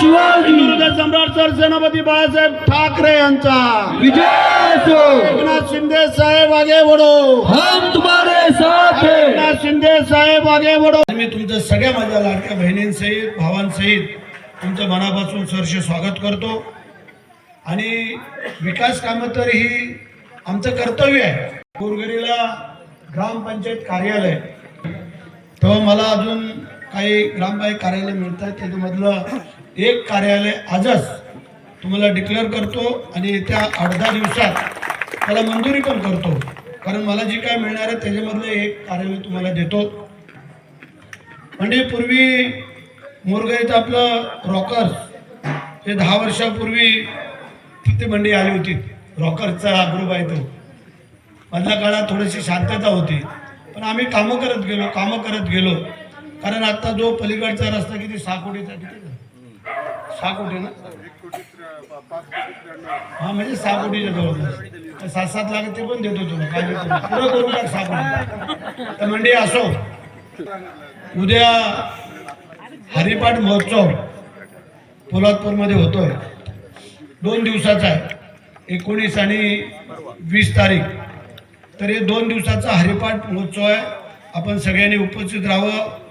शिवाजी. हिंदुहृदय सम्राट सरसेनापती बाळासाहेब ठाकरे यांचा विजय असो. एकनाथ शिंदे साहेब आगे बढ़ो. हम तुम्हारे साथ हैं. एकनाथ शिंदे साहेब आगे बढ़ो. मी तुमचं सगळ्या माझ्या लाडक्या बहिणींसहित भावांसहित तुमचं मनापासून सहर्ष स्वागत करतो. आणि विकास कामं तर ही आमचं कर्तव्य आहे. गोरगरीला ग्रामपंचायत कार्यालय तेव्हा मला अजून काही ग्रामपंचायत कार्यालय मिळतात, त्याच्यामधलं एक कार्यालय आजच तुम्हाला डिक्लेअर करतो आणि येत्या 8-10 दिवसात त्याला मंजुरी पण करतो. कारण मला जी काय मिळणार आहे त्याच्यामधलं एक कार्यालय तुम्हाला देतो. म्हणजे पूर्वी मोरगाईत आपलं रॉकर्स हे 10 वर्षापूर्वी तिथे मंडी आली होती. रॉकर्सचा ग्रुप आहे तो. मधल्या काळात थोडीशी शांतता होती, पण आम्ही कामं करत गेलो. कारण आता जो पलीकडचा रस्ता किती 6 कोटीचा, किती 6 कोटी ना, हा म्हणजे 6 कोटीच्या जवळ 7-7 लाख ते पण देतो तुला, काय देतो पुरं करून टाक 6 कोटी. तर मंडी असो. उद्या हरिपाठ महोत्सव पोलादपूरमध्ये होतोय, 2 दिवसाचा आहे, 19 आणि 20 तारीख. तर हे 2 दिवसाचा हरिपाठ महोत्सव आहे. आपण सगळ्यांनी उपस्थित राहावं.